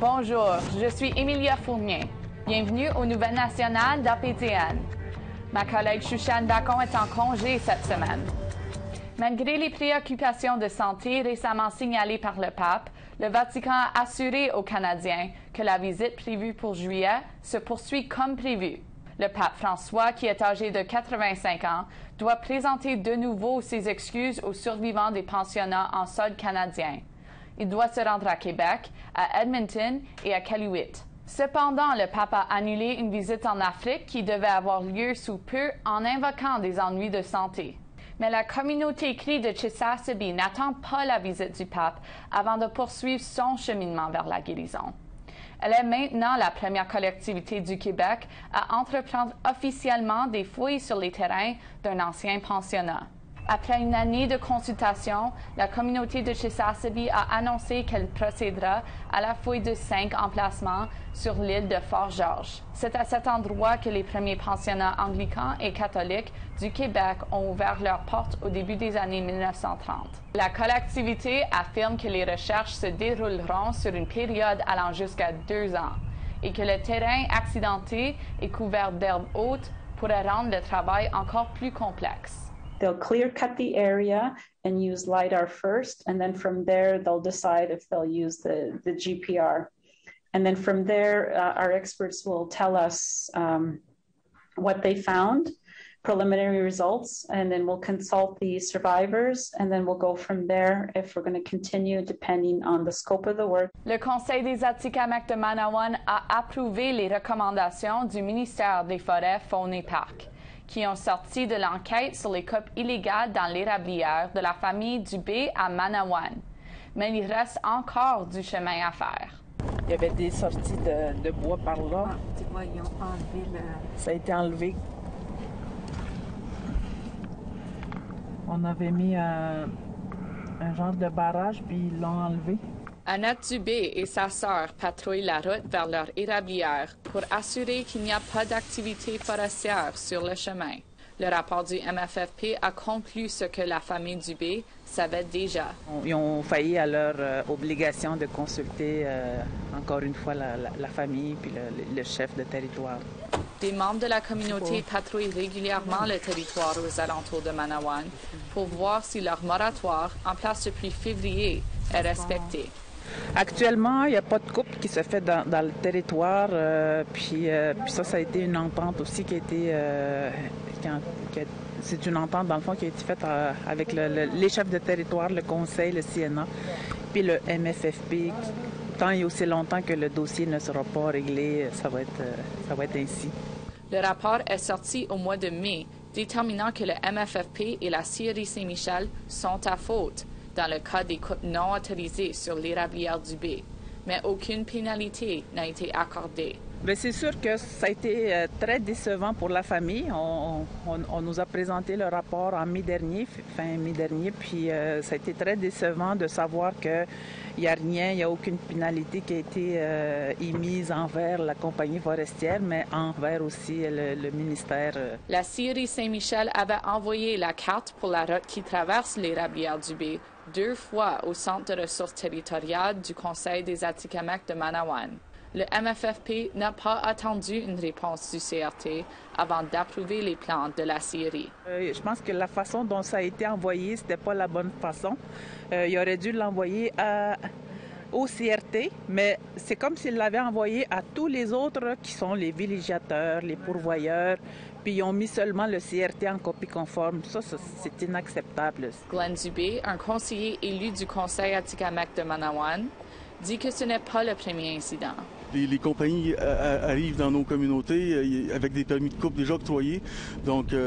Bonjour, je suis Emilia Fournier. Bienvenue aux Nouvelles nationales d'APTN. Ma collègue Shushan Bacon est en congé cette semaine. Malgré les préoccupations de santé récemment signalées par le pape, le Vatican a assuré aux Canadiens que la visite prévue pour juillet se poursuit comme prévu. Le pape François, qui est âgé de 85 ans, doit présenter de nouveau ses excuses aux survivants des pensionnats en solde canadien. Il doit se rendre à Québec, à Edmonton et à Qaluit. Cependant, le pape a annulé une visite en Afrique qui devait avoir lieu sous peu en invoquant des ennuis de santé. Mais la communauté crie de Chisasibi n'attend pas la visite du pape avant de poursuivre son cheminement vers la guérison. Elle est maintenant la première collectivité du Québec à entreprendre officiellement des fouilles sur les terrains d'un ancien pensionnat. Après une année de consultation, la communauté de Chisasibi a annoncé qu'elle procédera à la fouille de 5 emplacements sur l'île de Fort-Georges. C'est à cet endroit que les premiers pensionnats anglicans et catholiques du Québec ont ouvert leurs portes au début des années 1930. La collectivité affirme que les recherches se dérouleront sur une période allant jusqu'à 2 ans et que le terrain accidenté et couvert d'herbes hautes pourrait rendre le travail encore plus complexe. They'll clear cut the area and use LiDAR first, and then from there they'll decide if they'll use the GPR. And then from there, our experts will tell us what they found, preliminary results, and then we'll consult the survivors, and then we'll go from there if we're going to continue depending on the scope of the work. Le Conseil des Atikamekw de Manawan a approuvé les recommandations du ministère des Forêts, Faune et Parcs, qui ont sorti de l'enquête sur les coupes illégales dans l'érablière de la famille Dubé à Manawan. Mais il reste encore du chemin à faire. Il y avait des sorties de bois par là. Ah, tu vois, ils ont enlevé le... Ça a été enlevé. On avait mis un genre de barrage, puis ils l'ont enlevé. Annette Dubé et sa sœur patrouillent la route vers leur érablière pour assurer qu'il n'y a pas d'activité forestière sur le chemin. Le rapport du MFFP a conclu ce que la famille Dubé savait déjà. Ils ont failli à leur obligation de consulter encore une fois la famille puis le chef de territoire. Des membres de la communauté patrouillent régulièrement le territoire aux alentours de Manawan pour voir si leur moratoire, en place depuis février, est respecté. Actuellement, il n'y a pas de coupe qui se fait dans le territoire. Puis ça a été une entente aussi qui a été... c'est une entente, dans le fond, qui a été faite avec les chefs de territoire, le Conseil, le CNA, puis le MFFP. Tant et aussi longtemps que le dossier ne sera pas réglé, ça va être ainsi. Le rapport est sorti au mois de mai, déterminant que le MFFP et la Scierie Saint-Michel sont à faute dans le cas des coupes non autorisées sur l'érablière Dubé, mais aucune pénalité n'a été accordée. Bien, c'est sûr que ça a été très décevant pour la famille. On nous a présenté le rapport en mi-dernier, fin mi-dernier, puis ça a été très décevant de savoir qu'il n'y a rien, il n'y a aucune pénalité qui a été émise envers la compagnie forestière, mais envers aussi le ministère. La Scierie Saint-Michel avait envoyé la carte pour la route qui traverse l'érablière Dubé 2 fois au Centre de ressources territoriales du Conseil des Atikamekw de Manawan. Le MFFP n'a pas attendu une réponse du CRT avant d'approuver les plans de la Scierie. Je pense que la façon dont ça a été envoyé, c'était pas la bonne façon. Il aurait dû l'envoyer au CRT, mais c'est comme s'il l'avait envoyé à tous les autres qui sont les villégiateurs, les pourvoyeurs, puis ils ont mis seulement le CRT en copie conforme. Ça c'est inacceptable. Glenn Dubé, un conseiller élu du Conseil Atikamekw de Manawan, dit que ce n'est pas le premier incident. Les compagnies arrivent dans nos communautés avec des permis de coupe déjà octroyés. Donc, il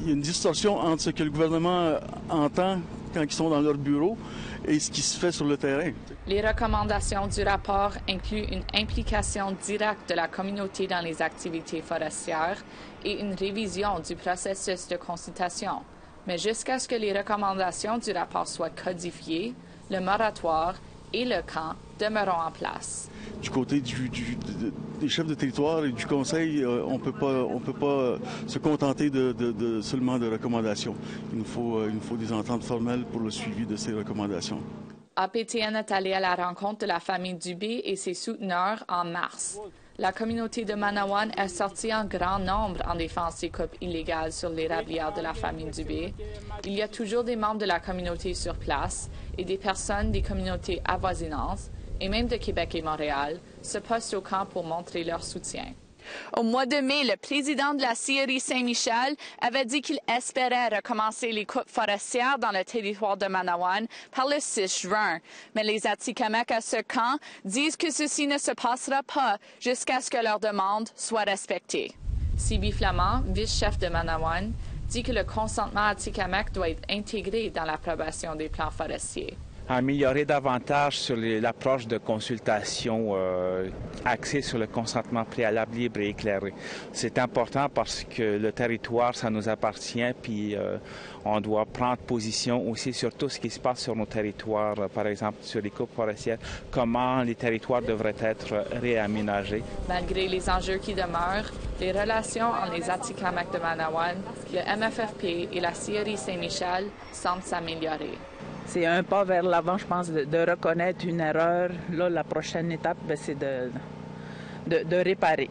y a une distorsion entre ce que le gouvernement entend quand ils sont dans leur bureau et ce qui se fait sur le terrain. Les recommandations du rapport incluent une implication directe de la communauté dans les activités forestières et une révision du processus de consultation. Mais jusqu'à ce que les recommandations du rapport soient codifiées, le moratoire et le camp demeureront en place. Du côté des chefs de territoire et du conseil, on peut pas se contenter seulement de recommandations. Il nous faut des ententes formelles pour le suivi de ces recommandations. APTN est allé à la rencontre de la famille Dubé et ses souteneurs en mars. La communauté de Manawan est sortie en grand nombre en défense des coupes illégales sur l'érablière de la famille Dubé. Il y a toujours des membres de la communauté sur place et des personnes des communautés avoisinantes, et même de Québec et Montréal, se postent au camp pour montrer leur soutien. Au mois de mai, le président de la scierie Saint-Michel avait dit qu'il espérait recommencer les coupes forestières dans le territoire de Manawan par le 6 juin. Mais les Atikamekw à ce camp disent que ceci ne se passera pas jusqu'à ce que leur demande soit respectée. Sylvie Flamand, vice-chef de Manawan, dit que le consentement Atikamekw doit être intégré dans l'approbation des plans forestiers. Améliorer davantage sur l'approche de consultation axée sur le consentement préalable libre et éclairé. C'est important parce que le territoire, ça nous appartient, puis on doit prendre position aussi sur tout ce qui se passe sur nos territoires, par exemple sur les coupes forestières, comment les territoires devraient être réaménagés. Malgré les enjeux qui demeurent, les relations entre les Atikamekw de Manawan, le MFFP et la scierie Saint-Michel semblent s'améliorer. C'est un pas vers l'avant, je pense, de reconnaître une erreur. Là, la prochaine étape, c'est de réparer.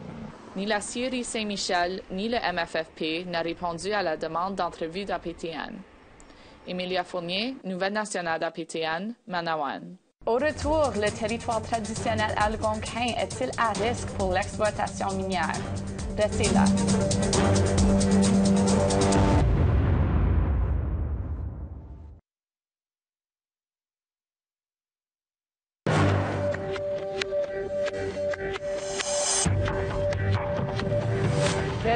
Ni la scierie Saint-Michel ni le MFFP n'ont répondu à la demande d'entrevue d'APTN. Emilia Fournier, Nouvelle nationale d'APTN, Manawan. Au retour, le territoire traditionnel algonquin est-il à risque pour l'exploitation minière? Restez là.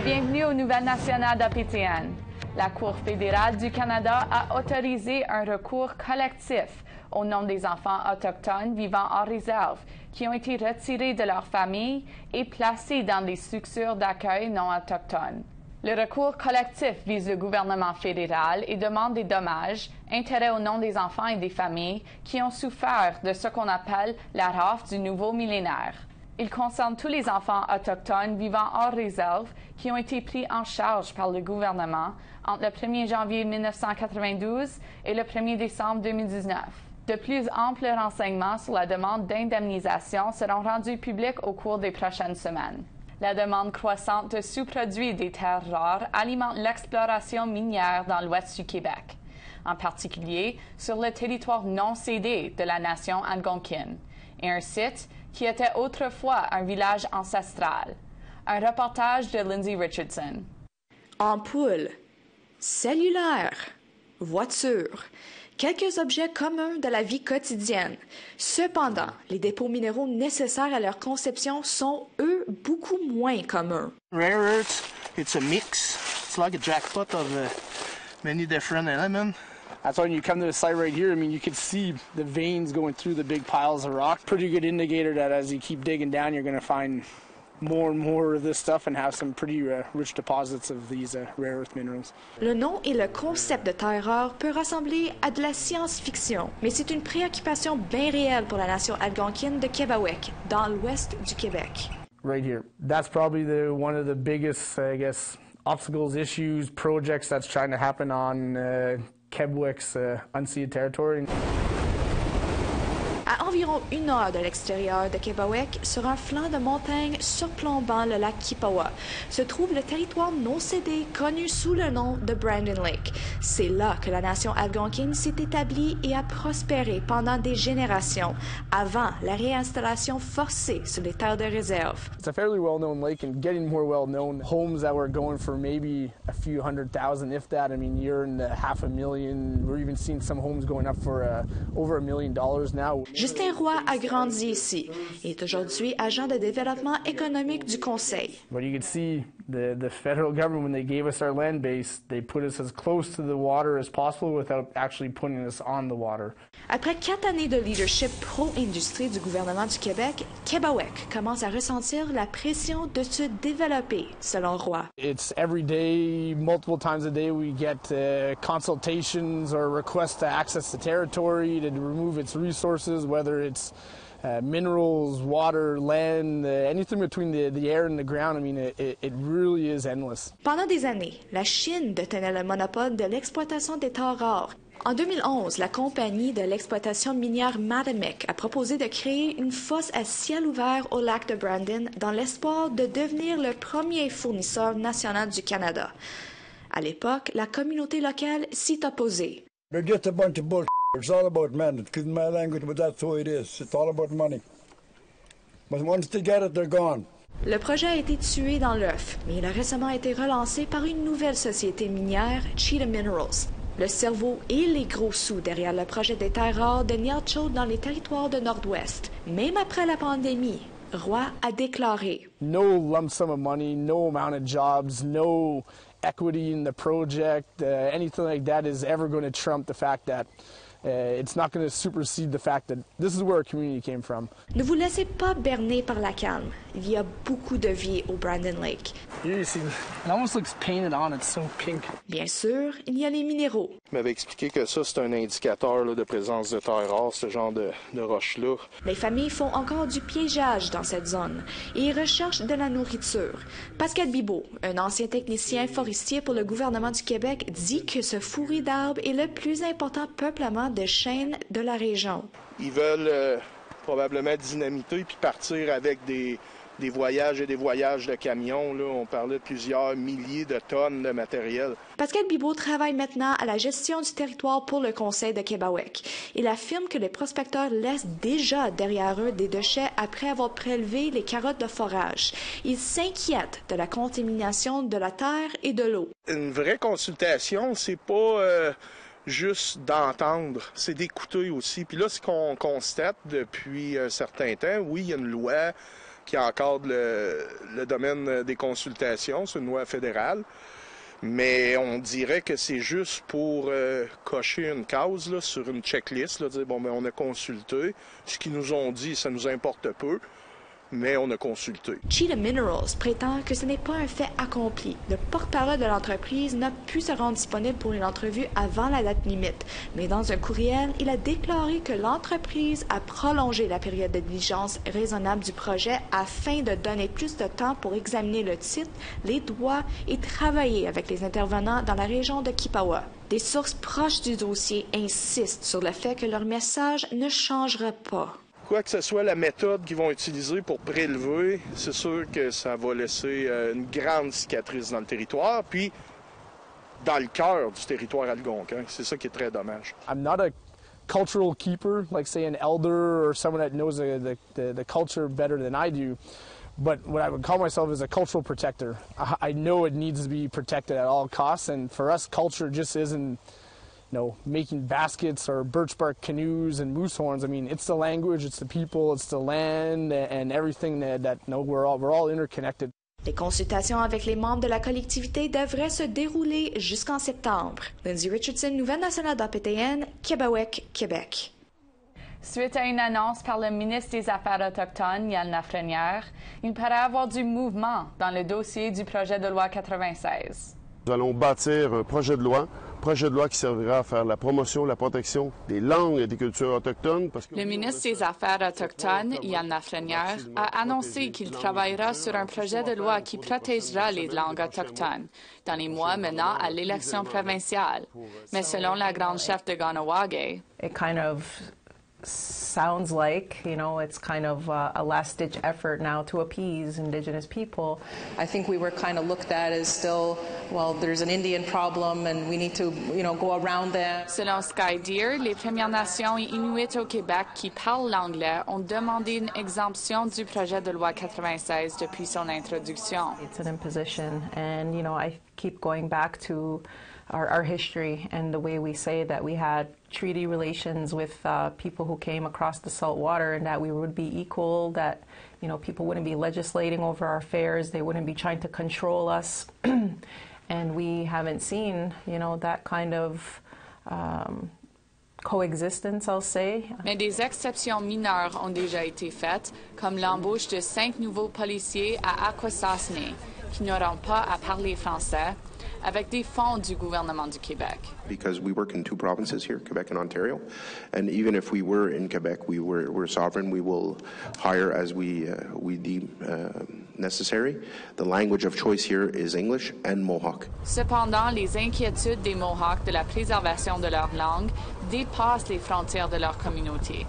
Bienvenue aux Nouvelles nationales d'APTN. La Cour fédérale du Canada a autorisé un recours collectif au nom des enfants autochtones vivant en réserve qui ont été retirés de leur famille et placés dans des structures d'accueil non autochtones. Le recours collectif vise le gouvernement fédéral et demande des dommages, intérêts au nom des enfants et des familles qui ont souffert de ce qu'on appelle la rafle du nouveau millénaire. Il concerne tous les enfants autochtones vivant hors réserve qui ont été pris en charge par le gouvernement entre le 1er janvier 1992 et le 1er décembre 2019. De plus amples renseignements sur la demande d'indemnisation seront rendus publics au cours des prochaines semaines. La demande croissante de sous-produits des terres rares alimente l'exploration minière dans l'ouest du Québec, en particulier sur le territoire non cédé de la nation algonquine, et un site qui était autrefois un village ancestral. Un reportage de Lindsay Richardson. Ampoules, cellulaires, voitures, quelques objets communs de la vie quotidienne. Cependant, les dépôts minéraux nécessaires à leur conception sont, eux, beaucoup moins communs. Rare earths, it's a mix. It's like a jackpot of many different elements. That's why when you come to the site right here, I mean, you can see the veins going through the big piles of rock. Pretty good indicator that as you keep digging down, you're going to find more and more of this stuff and have some pretty rich deposits of these rare earth minerals. Le nom et le concept de terre rare peut ressembler à de la science-fiction, mais c'est une préoccupation bien réelle pour la nation algonquine de Québec, dans l'ouest du Québec. Right here. That's probably one of the biggest, I guess, obstacles, issues, projects that's trying to happen on Quebec's unceded territory. À environ 1 heure de l'extérieur de Québec, sur un flanc de montagne surplombant le lac Kipawa, se trouve le territoire non cédé connu sous le nom de Brandon Lake. C'est là que la nation algonquine s'est établie et a prospéré pendant des générations, avant la réinstallation forcée sur les terres de réserve. It's a fairly well-known lake and getting more well-known. Homes that were going for maybe a few $100,000, if that. I mean, you're in the $500,000. We're even seeing some homes going up for over $1 million now. Justin Roy a grandi ici et est aujourd'hui agent de développement économique du Conseil. But you can see the federal government, when they gave us our land base, they put us as close to the water as possible without actually putting us on the water. Après 4 années de leadership pro-industrie du gouvernement du Québec, Québec commence à ressentir la pression de se développer, selon Roy. It's every day, multiple times a day, we get consultations or requests to access the territory, to remove its resources, whether it's minerals, water, land, anything between the air and the ground. I mean, it really is endless. Pendant des années, la Chine détenait le monopole de l'exploitation des terres rares. En 2011, la compagnie de l'exploitation minière Matamec a proposé de créer une fosse à ciel ouvert au lac de Brandon dans l'espoir de devenir le premier fournisseur national du Canada. À l'époque, la communauté locale s'y est opposée. They're just a bunch of bullshit. It's all about men. Excuse my language, but that's the way it is. It's all about money. But once they get it, they're gone. Le projet a été tué dans l'œuf, mais il a récemment été relancé par une nouvelle société minière, Cheetah Minerals. Le cerveau et les gros sous derrière le projet des terres rares de Nialchod dans les territoires de Nord-Ouest. Même après la pandémie, Roy a déclaré: No lump sum of money, no amount of jobs, no equity in the project, anything like that is ever going to trump the fact that it's not going to supersede the fact that this is where our community came from. Ne vous laissez pas berner par la calme. Il y a beaucoup de vie au Brandon Lake. Here you see, it almost looks painted on. It's so pink. Bien sûr, il y a les minéraux. Il m'avait expliqué que ça, c'est un indicateur là, de présence de terres rares, ce genre de roches-là. Les familles font encore du piégeage dans cette zone et ils recherchent de la nourriture. Pascal Bibeau, un ancien technicien forestier pour le gouvernement du Québec, dit que ce fourré d'arbres est le plus important peuplement de chênes de la région. Ils veulent probablement dynamiter puis partir avec des voyages et des voyages de camions. Là. On parlait de plusieurs milliers de tonnes de matériel. Pascal Bibeau travaille maintenant à la gestion du territoire pour le Conseil de Québec. Il affirme que les prospecteurs laissent déjà derrière eux des déchets après avoir prélevé les carottes de forage. Il s'inquiète de la contamination de la terre et de l'eau. Une vraie consultation, c'est pas juste d'entendre, c'est d'écouter aussi. Puis là, ce qu'on constate depuis un certain temps, oui, il y a une loi qui encadre le domaine des consultations, c'est une loi fédérale, mais on dirait que c'est juste pour cocher une case là, sur une checklist, là, dire bon, ben, on a consulté, ce qu'ils nous ont dit, ça nous importe peu, mais on a consulté. Cheetah Minerals prétend que ce n'est pas un fait accompli. Le porte-parole de l'entreprise n'a pu se rendre disponible pour une entrevue avant la date limite. Mais dans un courriel, il a déclaré que l'entreprise a prolongé la période de diligence raisonnable du projet afin de donner plus de temps pour examiner le titre, les droits et travailler avec les intervenants dans la région de Kipawa. Des sources proches du dossier insistent sur le fait que leur message ne changera pas. Quoi que ce soit la méthode qu'ils vont utiliser pour prélever, c'est sûr que ça va laisser une grande cicatrice dans le territoire, puis dans le cœur du territoire algonquin. C'est ça qui est très dommage. I'm not a cultural keeper, like say an elder or someone that knows the culture better than I do. But what I would call myself is a cultural protector. I know it needs to be protected at all costs, and for us, culture just isn't making baskets or birch bark canoes and moose horns. I mean, it's the language, it's the people, it's the land, and everything that we're all interconnected. Les consultations avec les membres de la collectivité devraient se dérouler jusqu'en septembre. Lindsay Richardson, Nouvelle nationale d'APTN, Québec, Québec. Suite à une annonce par le ministre des Affaires autochtones, Yann Lafrenière, il paraît avoir du mouvement dans le dossier du projet de loi 96. Nous allons bâtir un projet de loi qui servira à faire la promotion, la protection des langues et des cultures autochtones. Le ministre des Affaires autochtones, Yann Lafrenière, a annoncé qu'il travaillera sur un projet de loi qui protégera les langues autochtones dans les mois menant à l'élection provinciale. Mais selon la grande chef de Kahnawake, it kind of sounds like, it's kind of a last-ditch effort now to appease Indigenous people. I think we were kind of looked at as still, well, there's an Indian problem and we need to, go around that. Selon Sky Deer, les Premières Nations et Inuits au Québec qui parlent l'anglais ont demandé une exemption du projet de loi 96 depuis son introduction. It's an imposition, and, I keep going back to our history and the way we say that we had treaty relations with people who came across the salt water and that we would be equal, that, people wouldn't be legislating over our affairs, they wouldn't be trying to control us. And we haven't seen, that kind of coexistence, I'll say. Mais des exceptions mineures ont déjà été faites, comme l'embauche de 5 nouveaux policiers à Akwesasne, qui n'auront pas à parler français, avec des fonds du gouvernement du Québec. Because we work in two provinces here, Quebec and Ontario, and even if we were in Quebec, we're sovereign. We will hire as we deem necessary. The language of choice here is English and Mohawk. Cependant, les inquiétudes des Mohawks de la préservation de leur langue dépassent les frontières de leur communauté.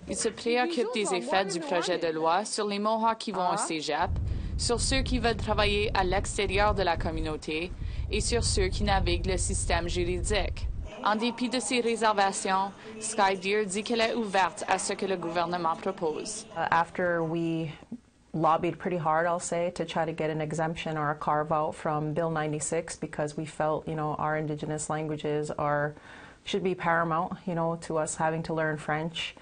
Ils se préoccupent des effets du projet de loi sur les Mohawks qui vont au cégep, sur ceux qui veulent travailler à l'extérieur de la communauté et sur ceux qui naviguent le système juridique. En dépit de ces réservations, Skydeer dit qu'elle est ouverte à ce que le gouvernement propose. After we lobbied pretty hard, I'll say, to try to get an exemption or a carve-out from Bill 96 because we felt, our Indigenous languages should be paramount, to us having to learn French.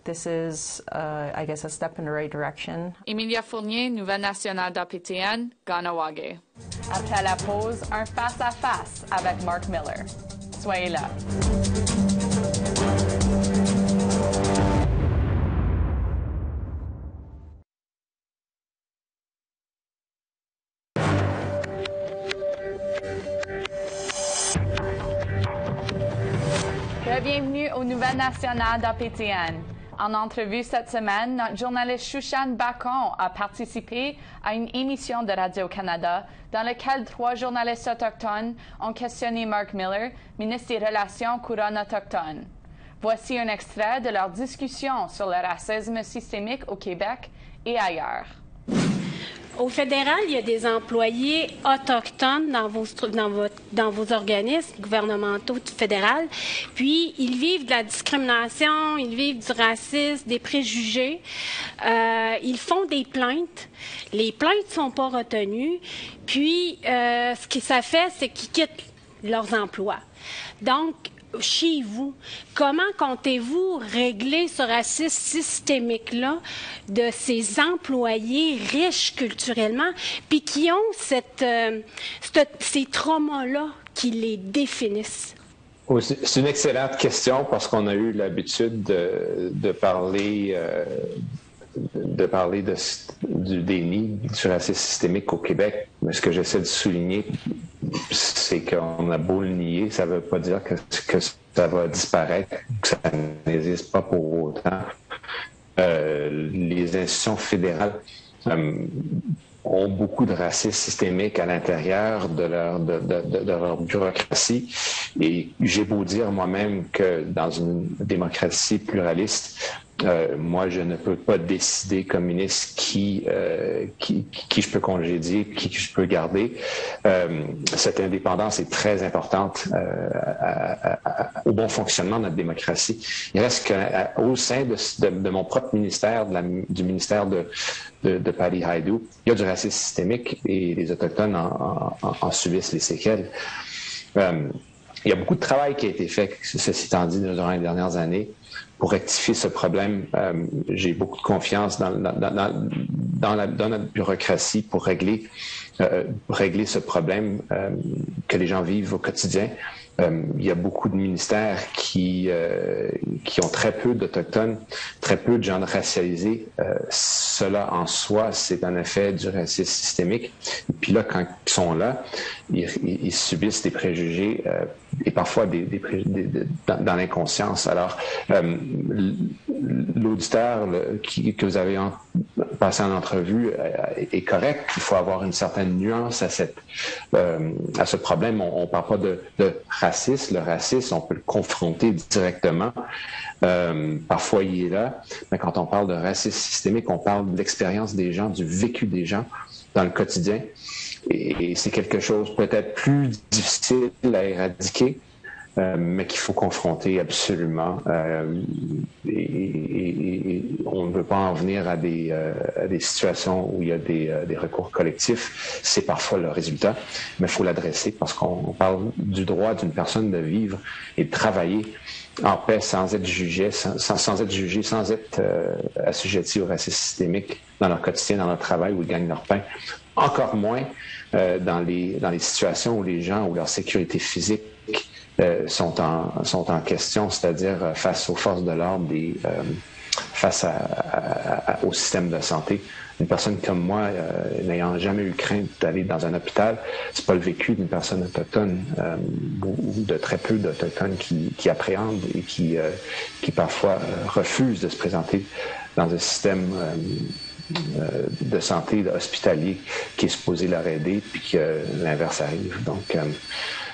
This is, I guess, a step in the right direction. Emilia Fournier, Nouvelle nationale d'APTN, Kahnawake. Après la pause, un face-à-face avec Mark Miller. Soyez là. Bienvenue aux Nouvelles nationales d'APTN. En entrevue cette semaine, notre journaliste Shushan Bacon a participé à une émission de Radio-Canada dans laquelle 3 journalistes autochtones ont questionné Mark Miller, ministre des Relations couronne autochtone. Voici un extrait de leur discussion sur le racisme systémique au Québec et ailleurs. Au fédéral, il y a des employés autochtones dans vos organismes gouvernementaux fédéraux. Puis, ils vivent de la discrimination, ils vivent du racisme, des préjugés. Ils font des plaintes. Les plaintes ne sont pas retenues. Puis, ce que ça fait, c'est qu'ils quittent leurs emplois. Donc, chez vous, comment comptez-vous régler ce racisme systémique-là de ces employés riches culturellement, puis qui ont ces traumas-là qui les définissent? C'est une excellente question parce qu'on a eu l'habitude de parler du déni du racisme systémique au Québec. Mais ce que j'essaie de souligner, c'est qu'on a beau le nier, ça ne veut pas dire que ça va disparaître, que ça n'existe pas pour autant. Les institutions fédérales ont beaucoup de racisme systémique à l'intérieur de leur bureaucratie. Et j'ai beau dire moi-même que dans une démocratie pluraliste, moi, je ne peux pas décider comme ministre qui je peux congédier, qui je peux garder. Cette indépendance est très importante au bon fonctionnement de notre démocratie. Il reste qu'au sein de mon propre ministère, du ministère de Patty Hajdu, il y a du racisme systémique et les Autochtones en subissent les séquelles. Il y a beaucoup de travail qui a été fait, ceci étant dit, durant les dernières années, pour rectifier ce problème. J'ai beaucoup de confiance dans notre bureaucratie pour régler ce problème que les gens vivent au quotidien. Il y a beaucoup de ministères qui ont très peu d'Autochtones, très peu de gens racialisés. Cela en soi, c'est un effet du racisme systémique. Et puis là, quand ils sont là, ils subissent des préjugés et parfois dans l'inconscience. Alors, l'auditeur que vous avez passé en entrevue est correct. Il faut avoir une certaine nuance à ce problème. On ne parle pas de racisme. Le racisme, on peut le confronter directement. Parfois, il est là. Mais quand on parle de racisme systémique, on parle de l'expérience des gens, du vécu des gens dans le quotidien. Et c'est quelque chose peut-être plus difficile à éradiquer, mais qu'il faut confronter absolument. Et on ne veut pas en venir à des situations où il y a des recours collectifs. C'est parfois le résultat, mais il faut l'adresser parce qu'on parle du droit d'une personne de vivre et de travailler en paix sans être jugé, sans être assujetti au racisme systémique dans leur quotidien, dans leur travail où ils gagnent leur pain. Encore moins dans les situations où les gens, où leur sécurité physique sont en question, c'est-à-dire face aux forces de l'ordre, face au système de santé. Une personne comme moi, n'ayant jamais eu crainte d'aller dans un hôpital, c'est pas le vécu d'une personne autochtone ou de très peu d'Autochtones qui appréhendent et qui parfois refusent de se présenter dans un système de santé hospitalier qui est supposé leur aider, puis que l'inverse arrive. Donc,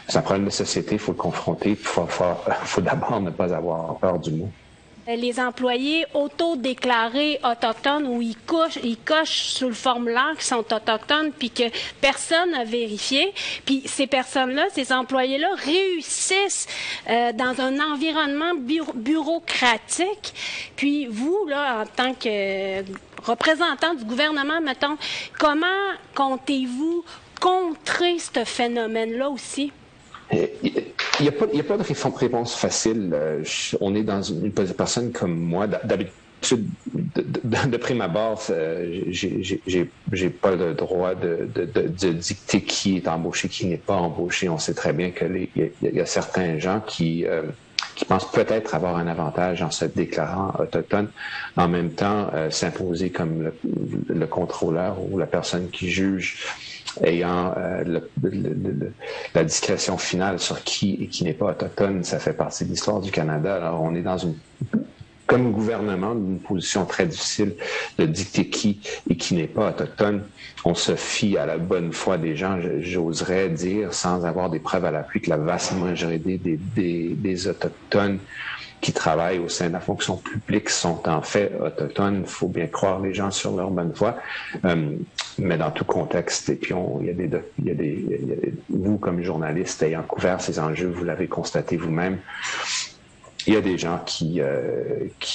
c'est un problème de société, il faut le confronter, puis il faut d'abord ne pas avoir peur du mot. Les employés autodéclarés autochtones où ils cochent sur le formulaire qu'ils sont autochtones puis que personne n'a vérifié. Puis ces personnes-là, ces employés-là réussissent dans un environnement bureaucratique. Puis vous, là, en tant que représentant du gouvernement, mettons, comment comptez-vous contrer ce phénomène-là aussi? Il n'y a pas de réponse facile. On est dans une personne comme moi. D'habitude, de prime abord, j'ai pas le droit de dicter qui est embauché, qui n'est pas embauché. On sait très bien qu'il y a certains gens qui pensent peut-être avoir un avantage en se déclarant autochtone, en même temps s'imposer comme le contrôleur ou la personne qui juge, ayant la discrétion finale sur qui et qui n'est pas autochtone. Ça fait partie de l'histoire du Canada. Alors, on est comme gouvernement, dans une position très difficile de dicter qui et qui n'est pas autochtone. On se fie à la bonne foi des gens. J'oserais dire, sans avoir des preuves à l'appui, que la vaste majorité des autochtones qui travaillent au sein de la fonction publique sont en fait autochtones. Il faut bien croire les gens sur leur bonne foi, mais dans tout contexte. Et puis, vous, comme journaliste, ayant couvert ces enjeux, vous l'avez constaté vous-même, il y a des gens qui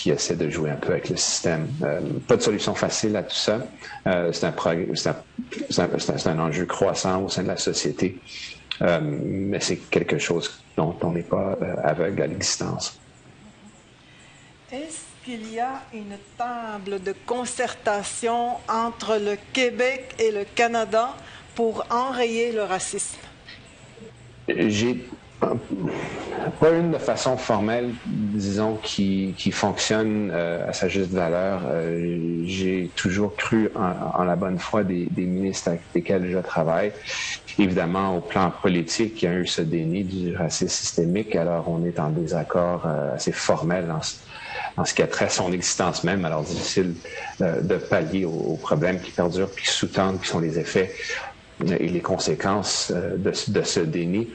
essaient de jouer un peu avec le système. Pas de solution facile à tout ça. C'est un enjeu croissant au sein de la société, mais c'est quelque chose dont on n'est pas aveugle à l'existence. Est-ce qu'il y a une table de concertation entre le Québec et le Canada pour enrayer le racisme? J'ai pas une de façon formelle, disons, qui fonctionne à sa juste valeur. J'ai toujours cru en la bonne foi des ministres avec lesquels je travaille. Évidemment, au plan politique, il y a eu ce déni du racisme systémique, alors on est en désaccord assez formel en ce qui a trait à son existence même, alors difficile de pallier aux problèmes qui perdurent, puis qui sous-tendent, qui sont les effets et les conséquences de ce déni.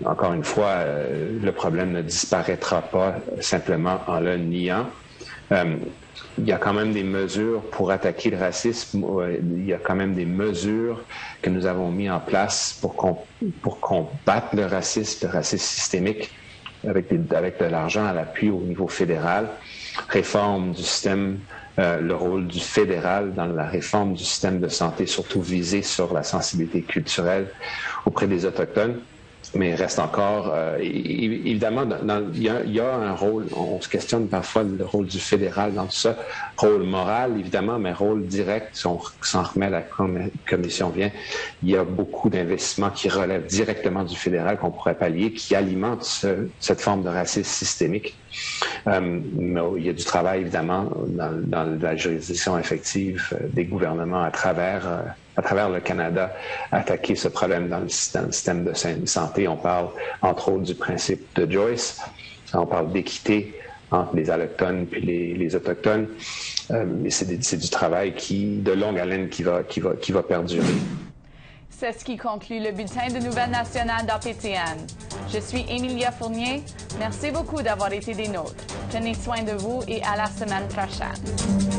Encore une fois, le problème ne disparaîtra pas simplement en le niant. Il y a quand même des mesures pour attaquer le racisme. Il y a quand même des mesures que nous avons mis en place pour combattre le racisme systémique avec de l'argent à l'appui au niveau fédéral. Réforme du système, le rôle du fédéral dans la réforme du système de santé, surtout visé sur la sensibilité culturelle auprès des Autochtones. Mais il reste encore, évidemment, il y a un rôle, on se questionne parfois le rôle du fédéral dans tout ça, rôle moral évidemment, mais rôle direct, si on s'en remet à la commission vient, il y a beaucoup d'investissements qui relèvent directement du fédéral qu'on pourrait pallier, qui alimentent cette forme de racisme systémique. Mais il y a du travail évidemment dans la juridiction effective des gouvernements à travers le Canada, attaquer ce problème dans le système de santé. On parle, entre autres, du principe de Joyce. On parle d'équité entre les allochtones puis les autochtones. Mais c'est du travail de longue haleine qui va perdurer. C'est ce qui conclut le bulletin de nouvelles nationales d'APTN. Je suis Emilia Fournier. Merci beaucoup d'avoir été des nôtres. Prenez soin de vous et à la semaine prochaine.